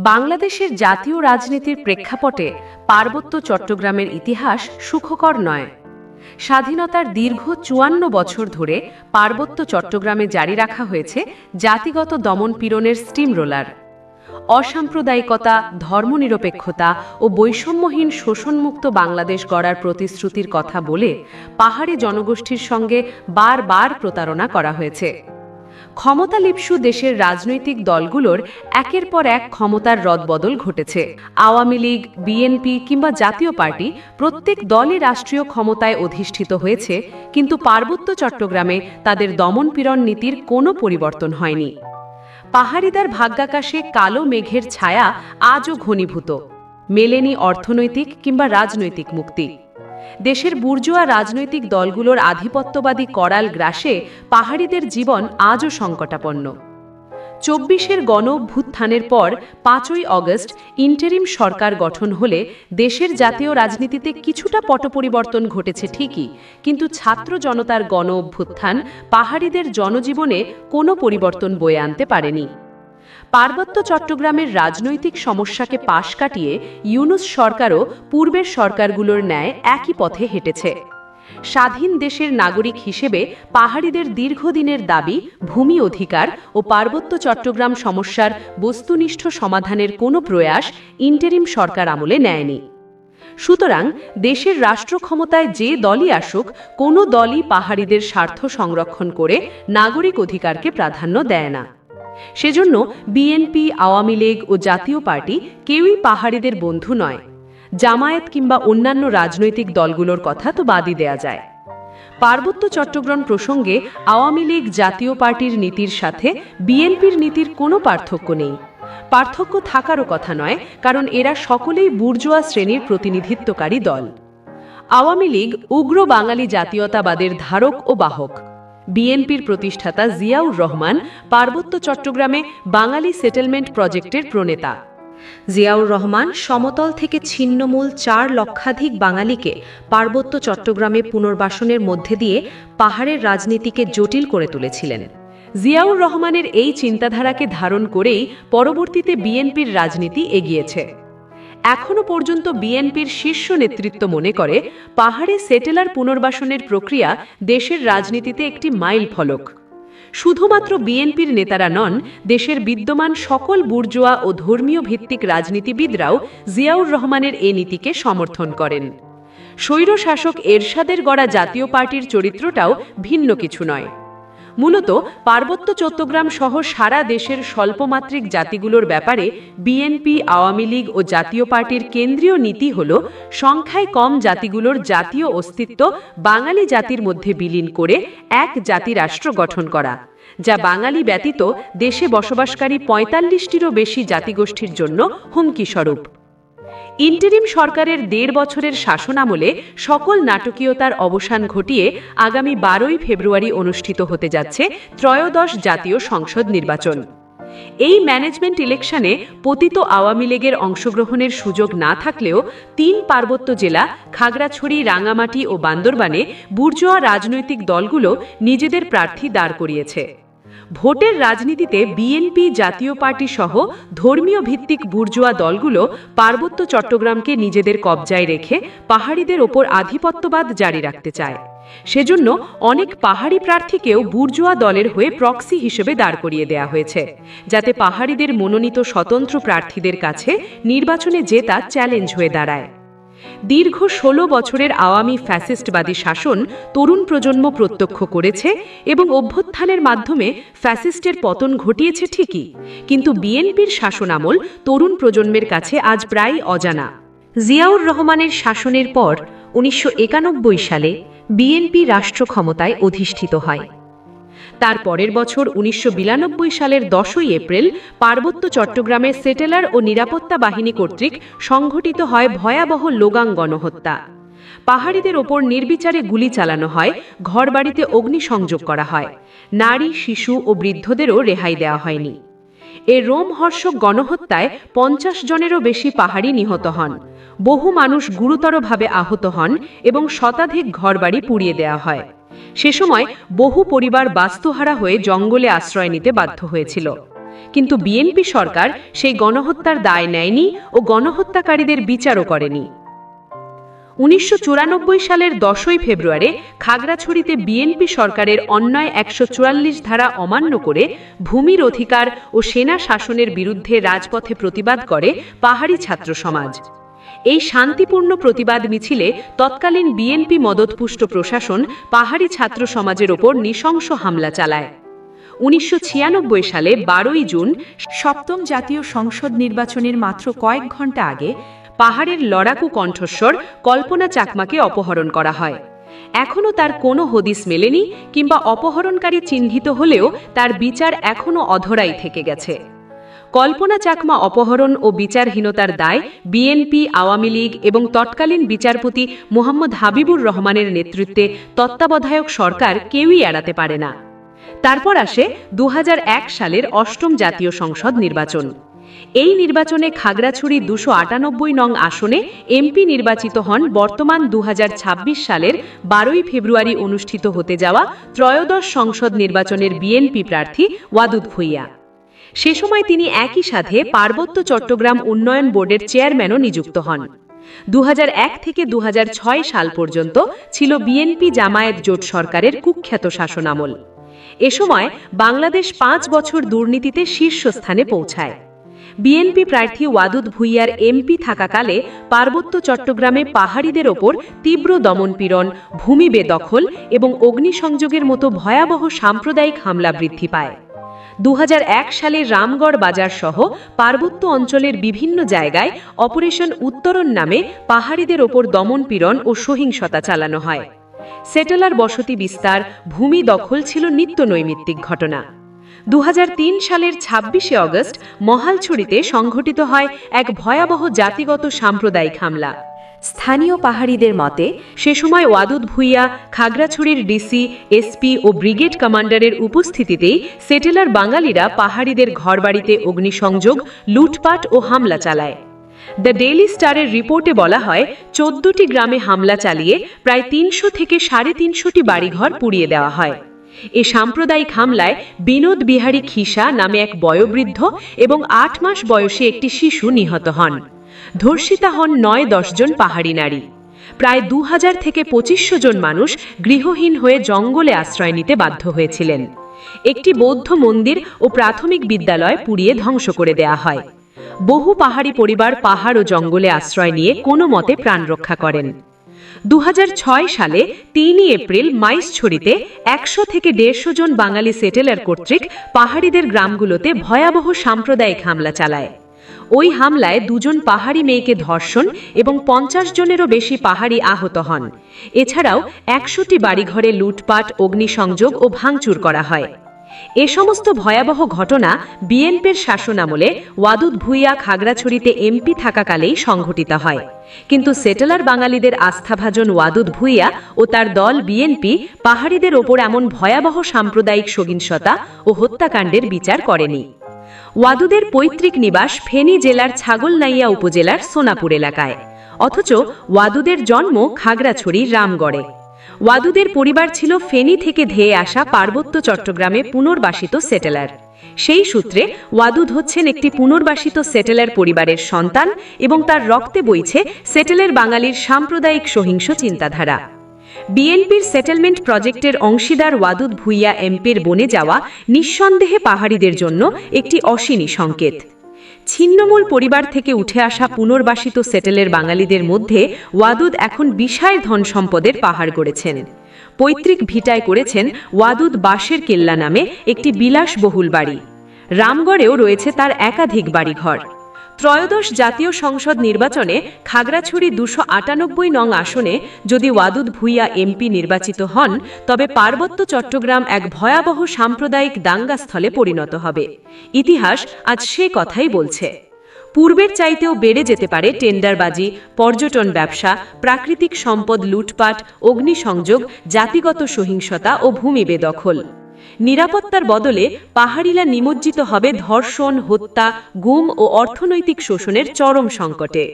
বাংলাদেশের জাতীয় রাজনীতির প্রেক্ষাপটে পার্বত্য চট্টগ্রামের ইতিহাস সুখকর নয়। স্বাধীনতার দীর্ঘ ৫৪ বছর ধরে পার্বত্য চট্টগ্রামে জারি রাখা হয়েছে জাতিগত দমনপীড়নের স্টিম রোলার। অসাম্প্রদায়িকতা, ধর্মনিরপেক্ষতা ও বৈষম্যহীন শোষণমুক্ত বাংলাদেশ গড়ার প্রতিশ্রুতির কথা বলে পাহাড়ি জনগোষ্ঠীর সঙ্গে বারবার প্রতারণা করা হয়েছে। ক্ষমতালিপ্সু দেশের রাজনৈতিক দলগুলোর একের পর এক ক্ষমতার রদবদল ঘটেছে। আওয়ামী লীগ, বিএনপি কিংবা জাতীয় পার্টি প্রত্যেক দলই রাষ্ট্রীয় ক্ষমতায় অধিষ্ঠিত হয়েছে, কিন্তু পার্বত্য চট্টগ্রামে তাদের দমনপীড়ন নীতির কোনো পরিবর্তন হয়নি। পাহাড়িদের ভাগ্যাকাশে কালো মেঘের ছায়া আজও ঘনীভূত, মেলেনি অর্থনৈতিক কিংবা রাজনৈতিক মুক্তি। দেশের বুর্জোয়া রাজনৈতিক দলগুলোর আধিপত্যবাদী করাল গ্রাসে পাহাড়িদের জীবন আজও সংকটাপন্ন। ২৪-এর গণ-অভ্যুত্থানের পর ৫ই অগস্ট ইন্টারিম সরকার গঠন হলে দেশের জাতীয় রাজনীতিতে কিছুটা পটপরিবর্তন ঘটেছে ঠিকই, কিন্তু ছাত্র জনতার গণ-অভ্যুত্থান পাহাড়িদের জনজীবনে কোনো পরিবর্তন বয়ে আনতে পারেনি। পার্বত্য চট্টগ্রামের রাজনৈতিক সমস্যাকে পাশ কাটিয়ে ইউনূস সরকারও পূর্বের সরকারগুলোর ন্যায় একই পথে হেঁটেছে। স্বাধীন দেশের নাগরিক হিসেবে পাহাড়িদের দীর্ঘদিনের দাবি ভূমি অধিকার ও পার্বত্য চট্টগ্রাম সমস্যার বস্তুনিষ্ঠ সমাধানের কোনো প্রয়াস ইন্টারিম সরকার আমলে নেয়নি। সুতরাং দেশের রাষ্ট্র ক্ষমতায় যে দলই আসুক, কোনো দলই পাহাড়িদের স্বার্থ সংরক্ষণ করে নাগরিক অধিকারকে প্রাধান্য দেয় না। সেজন্য বিএনপি, আওয়ামী লীগ ও জাতীয় পার্টি কেউই পাহাড়িদের বন্ধু নয়। জামায়াত কিংবা অন্যান্য রাজনৈতিক দলগুলোর কথা তো বাদই দেয়া যায়। পার্বত্য চট্টগ্রাম প্রসঙ্গে আওয়ামী লীগ, জাতীয় পার্টির নীতির সাথে বিএনপির নীতির কোনো পার্থক্য নেই। পার্থক্য থাকারও কথা নয়, কারণ এরা সকলেই বুর্জোয়া শ্রেণীর প্রতিনিধিত্বকারী দল। আওয়ামী লীগ উগ্র বাঙালি জাতীয়তাবাদের ধারক ও বাহক। বিএনপির প্রতিষ্ঠাতা জিয়াউর রহমান পার্বত্য চট্টগ্রামে বাঙালি সেটেলমেন্ট প্রজেক্টের প্রণেতা। জিয়াউর রহমান সমতল থেকে ছিন্নমূল ৪ লক্ষাধিক বাঙালিকে পার্বত্য চট্টগ্রামে পুনর্বাসনের মধ্যে দিয়ে পাহাড়ের রাজনীতিকে জটিল করে তুলেছিলেন। জিয়াউর রহমানের এই চিন্তাধারাকে ধারণ করেই পরবর্তীতে বিএনপির রাজনীতি এগিয়েছে। এখনও পর্যন্ত বিএনপির শীর্ষ নেতৃত্ব মনে করে পাহাড়ে সেটেলার পুনর্বাসনের প্রক্রিয়া দেশের রাজনীতিতে একটি মাইল ফলক। শুধুমাত্র বিএনপির নেতারা নন, দেশের বিদ্যমান সকল বুর্জোয়া ও ধর্মীয় ভিত্তিক রাজনীতিবিদরাও জিয়াউর রহমানের এ নীতিকে সমর্থন করেন। স্বৈরশাসক এরশাদের গড়া জাতীয় পার্টির চরিত্রটাও ভিন্ন কিছু নয়। মূলত পার্বত্য চট্টগ্রাম সহ সারা দেশের স্বল্পমাত্রিক জাতিগুলোর ব্যাপারে বিএনপি, আওয়ামী লীগ ও জাতীয় পার্টির কেন্দ্রীয় নীতি হল সংখ্যায় কম জাতিগুলোর জাতীয় অস্তিত্ব বাঙালি জাতির মধ্যে বিলীন করে এক জাতিরাষ্ট্র গঠন করা, যা বাঙালি ব্যতীত দেশে বসবাসকারী ৪৫টিরও বেশি জাতিগোষ্ঠীর জন্য হুমকিস্বরূপ। ইন্টারিম সরকারের ১.৫ বছরের শাসনামলে সকল নাটকীয়তার অবসান ঘটিয়ে আগামী ১২ই ফেব্রুয়ারি অনুষ্ঠিত হতে যাচ্ছে ত্রয়োদশ জাতীয় সংসদ নির্বাচন। এই ম্যানেজমেন্ট ইলেকশনে পতিত আওয়ামী লীগের অংশগ্রহণের সুযোগ না থাকলেও ৩ পার্বত্য জেলা খাগড়াছড়ি, রাঙামাটি ও বান্দরবানে বুর্জোয়া রাজনৈতিক দলগুলো নিজেদের প্রার্থী দাঁড় করিয়েছে। ভোটের রাজনীতিতে বিএনপি, জাতীয় পার্টি সহ ধর্মীয় ভিত্তিক বুর্জোয়া দলগুলো পার্বত্য চট্টগ্রামকে নিজেদের কবজায় রেখে পাহাড়িদের ওপর আধিপত্যবাদ জারি রাখতে চায়। সেজন্য অনেক পাহাড়ি প্রার্থীকেও বুর্জোয়া দলের হয়ে প্রক্সি হিসেবে দাঁড় করিয়ে দেয়া হয়েছে, যাতে পাহাড়িদের মনোনীত স্বতন্ত্র প্রার্থীদের কাছে নির্বাচনে জেতা চ্যালেঞ্জ হয়ে দাঁড়ায়। দীর্ঘ ১৬ বছরের আওয়ামী ফ্যাসিস্টবাদী শাসন তরুণ প্রজন্ম প্রত্যক্ষ করেছে এবং অভ্যুত্থানের মাধ্যমে ফ্যাসিস্টের পতন ঘটিয়েছে ঠিকই, কিন্তু বিএনপির শাসনামল তরুণ প্রজন্মের কাছে আজ প্রায় অজানা। জিয়াউর রহমানের শাসনের পর ১৯৯১ সালে বিএনপি রাষ্ট্র ক্ষমতায় অধিষ্ঠিত হয়। তার পরের বছর ১৯৯২ সালের ১০ই এপ্রিল পার্বত্য চট্টগ্রামের সেটেলার ও নিরাপত্তা বাহিনী কর্তৃক সংঘটিত হয় ভয়াবহ লোগাং গণহত্যা। পাহাড়িদের ওপর নির্বিচারে গুলি চালানো হয়, ঘরবাড়িতে অগ্নিসংযোগ করা হয়, নারী, শিশু ও বৃদ্ধদেরও রেহাই দেওয়া হয়নি। এ রোমহর্ষক গণহত্যায় ৫০ জনেরও বেশি পাহাড়ি নিহত হন, বহু মানুষ গুরুতরভাবে আহত হন এবং শতাধিক ঘরবাড়ি পুড়িয়ে দেওয়া হয়। সে সময় বহু পরিবার বাস্তুহারা হয়ে জঙ্গলে আশ্রয় নিতে বাধ্য হয়েছিল। কিন্তু বিএনপি সরকার সেই গণহত্যার দায় নেয়নি ও গণহত্যাকারীদের বিচারও করেনি। 1994 সালের 10 ফেব্রুয়ারি খাগড়াছড়িতে বিএনপি সরকারের অন্যায় 144 ধারা অমান্য করে ভূমির অধিকার ও সেনা শাসনের বিরুদ্ধে রাজপথে প্রতিবাদ করে পাহাড়ি ছাত্র সমাজ। এই শান্তিপূর্ণ প্রতিবাদ মিছিলে তৎকালীন বিএনপি মদতপুষ্ট প্রশাসন পাহাড়ি ছাত্র সমাজের ওপর নৃশংস হামলা চালায়। 1996 সালে 12 জুন সপ্তম জাতীয় সংসদ নির্বাচনের মাত্র কয়েক ঘণ্টা আগে পাহাড়ের লড়াকু কণ্ঠস্বর কল্পনা চাকমাকে অপহরণ করা হয়। এখনও তার কোনো হদিস মেলেনি কিংবা অপহরণকারী চিহ্নিত হলেও তার বিচার এখনও অধরাই থেকে গেছে। কল্পনা চাকমা অপহরণ ও বিচারহীনতার দায় বিএনপি, আওয়ামী লীগ এবং তৎকালীন বিচারপতি মোহাম্মদ হাবিবুর রহমানের নেতৃত্বে তত্ত্বাবধায়ক সরকার কেউই এড়াতে পারে না। তারপর আসে 2001 সালের অষ্টম জাতীয় সংসদ নির্বাচন। এই নির্বাচনে খাগড়াছড়ি 298 নং আসনে এমপি নির্বাচিত হন বর্তমান 2026 সালের 12 ফেব্রুয়ারি অনুষ্ঠিত হতে যাওয়া ত্রয়োদশ সংসদ নির্বাচনের বিএনপি প্রার্থী ওয়াদুদ ভূঁইয়া। সে সময় তিনি একই সাথে পার্বত্য চট্টগ্রাম উন্নয়ন বোর্ডের চেয়ারম্যানও নিযুক্ত হন। 2001 থেকে 2006 সাল পর্যন্ত ছিল বিএনপি জামায়াত জোট সরকারের কুখ্যাত শাসনামল। এ সময় বাংলাদেশ 5 বছর দুর্নীতিতে শীর্ষস্থানে পৌঁছায়। বিএনপি প্রার্থী ওয়াদুদ ভূঁইয়ার এমপি থাকাকালে পার্বত্য চট্টগ্রামে পাহাড়িদের ওপর তীব্র দমনপীড়ন, ভূমি বেদখল এবং অগ্নিসংযোগের মতো ভয়াবহ সাম্প্রদায়িক হামলা বৃদ্ধি পায়। 2001 সালে রামগড় বাজার সহ পার্বত্য অঞ্চলের বিভিন্ন জায়গায় অপারেশন উত্তরণ নামে পাহাড়িদের ওপর দমনপীড়ন ও সহিংসতা চালানো হয়। সেটেলার বসতি বিস্তার, ভূমি দখল ছিল নিত্য নৈমিত্তিক ঘটনা। 2003 সালের 26 আগস্ট মহালছড়িতে সংঘটিত হয় এক ভয়াবহ জাতিগত সাম্প্রদায়িক হামলা। স্থানীয় পাহাড়িদের মতে সে সময় ওয়াদুদ ভূঁইয়া, খাগড়াছড়ির ডিসি, এসপি ও ব্রিগেড কমান্ডারের উপস্থিতিতেই সেটেলার বাঙালিরা পাহাড়িদের ঘরবাড়িতে অগ্নিসংযোগ, লুটপাট ও হামলা চালায়। দ্য ডেইলি স্টারের রিপোর্টে বলা হয় 14টি গ্রামে হামলা চালিয়ে প্রায় 300 থেকে 350টি বাড়িঘর পুড়িয়ে দেওয়া হয়। এ সাম্প্রদায়িক হামলায় বিনোদ বিহারী খিসা নামে এক বয়োবৃদ্ধ এবং 8 মাস বয়সী একটি শিশু নিহত হন। ধর্ষিতা হন 9-10 জন পাহাড়ি নারী। প্রায় 2000 থেকে 2500 জন মানুষ গৃহহীন হয়ে জঙ্গলে আশ্রয় নিতে বাধ্য হয়েছিলেন। একটি বৌদ্ধ মন্দির ও প্রাথমিক বিদ্যালয় পুড়িয়ে ধ্বংস করে দেয়া হয়। বহু পাহাড়ি পরিবার পাহাড় ও জঙ্গলে আশ্রয় নিয়ে কোনো মতে প্রাণ রক্ষা করেন। 2006 সালে 3 এপ্রিল মাইজছড়িতে 100 থেকে 150 জন বাঙালি সেটেলার কর্তৃক পাহাড়িদের গ্রামগুলোতে ভয়াবহ সাম্প্রদায়িক হামলা চালায়। ওই হামলায় 2 জন পাহাড়ি মেয়েকে ধর্ষণ এবং 50 জনেরও বেশি পাহাড়ি আহত হন। এছাড়াও 100টি বাড়িঘরে লুটপাট, অগ্নিসংযোগ ও ভাঙচুর করা হয়। এ সমস্ত ভয়াবহ ঘটনা বিএনপির শাসনামলে ওয়াদুদ ভূঁইয়া খাগড়াছড়িতে এমপি থাকাকালেই সংঘটিত হয়। কিন্তু সেটেলার বাঙালিদের আস্থাভাজন ওয়াদুদ ভূঁইয়া ও তার দল বিএনপি পাহাড়িদের ওপর এমন ভয়াবহ সাম্প্রদায়িক সহিংসতা ও হত্যাকাণ্ডের বিচার করেনি। ওয়াদুদের পৈতৃক নিবাস ফেনী জেলার ছাগলনাইয়া উপজেলার সোনাপুর এলাকায়, অথচ ওয়াদুদের জন্ম খাগড়াছড়ির রামগড়ে। ওয়াদুদের পরিবার ছিল ফেনী থেকে ধেয়ে আসা পার্বত্য চট্টগ্রামে পুনর্বাসিত সেটেলার। সেই সূত্রে ওয়াদুদ হচ্ছেন একটি পুনর্বাসিত সেটেলার পরিবারের সন্তান এবং তার রক্তে বইছে সেটেলার বাঙালির সাম্প্রদায়িক সহিংস চিন্তাধারা। বিএনপির সেটেলমেন্ট প্রজেক্টের অংশীদার ওয়াদুদ ভূঁইয়া এমপির বনে যাওয়া নিঃসন্দেহে পাহাড়িদের জন্য একটি অশীনী সংকেত। ছিন্নমূল পরিবার থেকে উঠে আসা পুনর্বাসিত সেটেলের বাঙালিদের মধ্যে ওয়াদুদ এখন বিশাল ধন সম্পদের পাহাড় গড়েছেন। পৈতৃক ভিটায় করেছেন ওয়াদুদ বাঁশের কেল্লা নামে একটি বিলাসবহুল বাড়ি। রামগড়েও রয়েছে তার একাধিক বাড়িঘর। ত্রয়োদশ জাতীয় সংসদ নির্বাচনে খাগড়াছড়ি 298 নং আসনে যদি ওয়াদুদ ভূঁইয়া এমপি নির্বাচিত হন, তবে পার্বত্য চট্টগ্রাম এক ভয়াবহ সাম্প্রদায়িক দাঙ্গাস্থলে পরিণত হবে। ইতিহাস আজ সে কথাই বলছে। পূর্বের চাইতেও বেড়ে যেতে পারে টেন্ডারবাজি, পর্যটন ব্যবসা, প্রাকৃতিক সম্পদ লুটপাট, অগ্নিসংযোগ, জাতিগত সহিংসতা ও ভূমি বেদখল। নিরাপত্তার বদলে পাহাড়িরা নিমজ্জিত হবে ধর্ষণ, হত্যা, গুম ও অর্থনৈতিক শোষণের চরম সংকটে।